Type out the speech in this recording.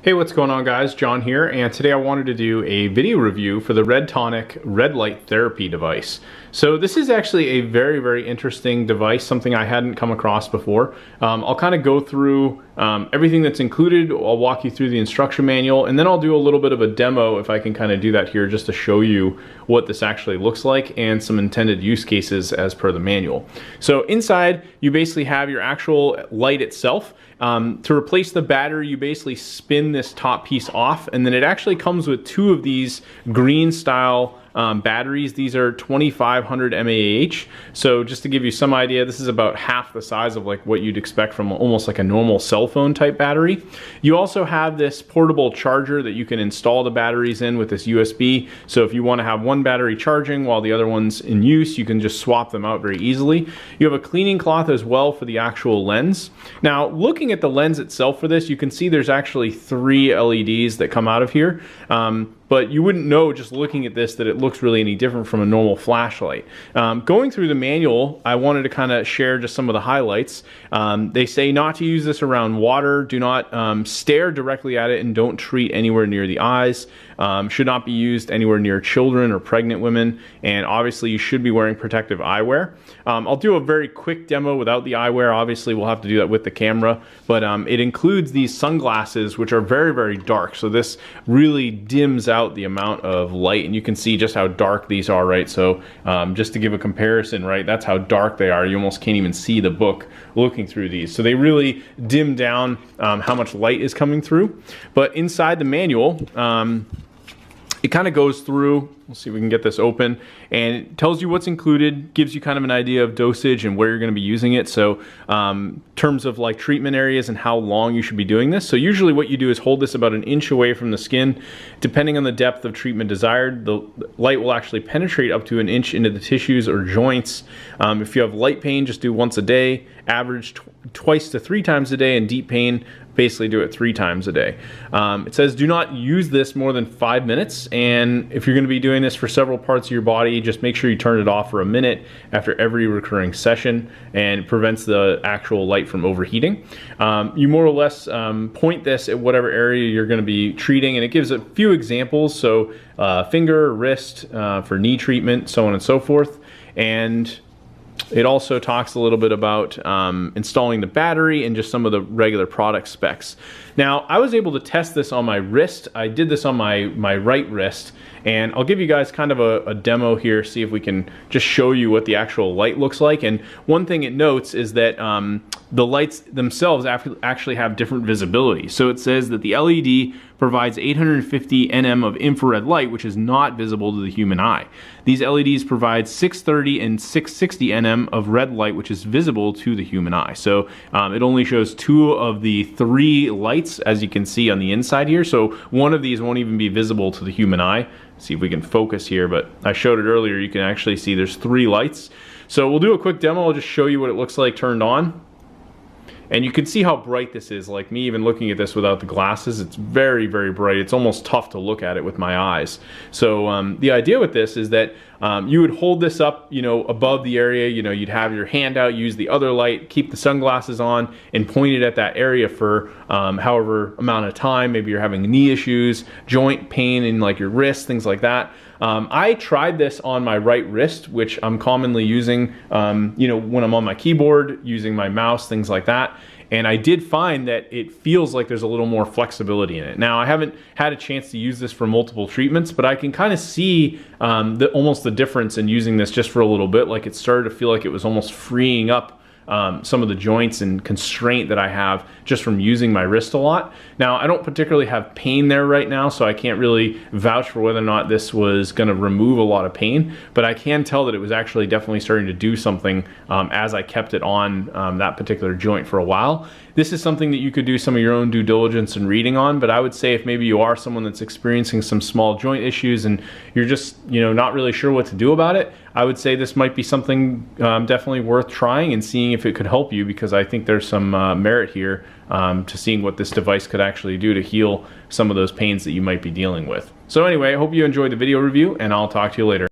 Hey, what's going on guys? John here, and today I wanted to do a video review for the Red Tonic red light therapy device. So this is actually a very interesting device, something I hadn't come across before. I'll kind of go through everything that's included. I'll walk you through the instruction manual, and then I'll do a little bit of a demo if I can kind of do that here, just to show you what this actually looks like and some intended use cases as per the manual. So inside you basically have your actual light itself. To replace the battery, you basically spin this top piece off, and then it actually comes with two of these green style batteries. These are 2500 mAh. So just to give you some idea, this is about half the size of like what you'd expect from almost like a normal cell phone type battery. You also have this portable charger that you can install the batteries in with this USB. So if you want to have one battery charging while the other one's in use, you can just swap them out very easily. You have a cleaning cloth as well for the actual lens. Now, looking at the lens itself for this, you can see there's actually 3 LEDs that come out of here. But you wouldn't know just looking at this that it looks really any different from a normal flashlight. Going through the manual, I wanted to kind of share just some of the highlights. They say not to use this around water, do not stare directly at it, and don't treat anywhere near the eyes. Should not be used anywhere near children or pregnant women, and obviously you should be wearing protective eyewear. I'll do a very quick demo without the eyewear. Obviously we'll have to do that with the camera, but it includes these sunglasses which are very dark, so this really dims out the amount of light, and you can see just how dark these are, right? So just to give a comparison, right, that's how dark they are. You almost can't even see the book looking through these. So they really dim down how much light is coming through. But inside the manual, it kind of goes through, let's see if we can get this open, and it tells you what's included, gives you kind of an idea of dosage and where you're going to be using it. So terms of like treatment areas and how long you should be doing this. So usually what you do is hold this about 1 inch away from the skin. Depending on the depth of treatment desired, the light will actually penetrate up to 1 inch into the tissues or joints. If you have light pain, just do once a day, average twice to 3 times a day, and deep pain, basically do it 3 times a day. It says do not use this more than 5 minutes, and if you're going to be doing this for several parts of your body, just make sure you turn it off for 1 minute after every recurring session, and it prevents the actual light from overheating. You more or less point this at whatever area you're going to be treating, and it gives a few examples, so finger, wrist, for knee treatment, so on and so forth. And it also talks a little bit about installing the battery and just some of the regular product specs. Now, I was able to test this on my wrist. I did this on my right wrist, and I'll give you guys kind of a demo here, see if we can just show you what the actual light looks like. And one thing it notes is that the lights themselves actually have different visibility. So it says that the LED provides 850 nm of infrared light, which is not visible to the human eye. These LEDs provide 630 and 660 nm of red light, which is visible to the human eye. So it only shows 2 of the 3 lights, as you can see on the inside here. So one of these won't even be visible to the human eye. See if we can focus here, but I showed it earlier. You can actually see there's 3 lights. So we'll do a quick demo. I'll just show you what it looks like turned on. And you can see how bright this is. Like me even looking at this without the glasses, it's very bright. It's almost tough to look at it with my eyes. So the idea with this is that you would hold this up, above the area. You'd have your hand out, use the other light, keep the sunglasses on, and point it at that area for however amount of time. Maybe you're having knee issues, joint pain in like your wrist, things like that. I tried this on my right wrist, which I'm commonly using, when I'm on my keyboard, using my mouse, things like that. And I did find that it feels like there's a little more flexibility in it. Now, I haven't had a chance to use this for multiple treatments, but I can kind of see almost the difference in using this just for a little bit. Like it started to feel like it was almost freeing up some of the joints and constraint that I have just from using my wrist a lot. Now, I don't particularly have pain there right now, so I can't really vouch for whether or not this was going to remove a lot of pain, but I can tell that it was actually definitely starting to do something as I kept it on that particular joint for a while. This is something that you could do some of your own due diligence and reading on, but I would say if maybe you are someone that's experiencing some small joint issues and you're just not really sure what to do about it, I would say this might be something definitely worth trying and seeing if it could help you, because I think there's some merit here to seeing what this device could actually do to heal some of those pains that you might be dealing with. So anyway, I hope you enjoyed the video review, and I'll talk to you later.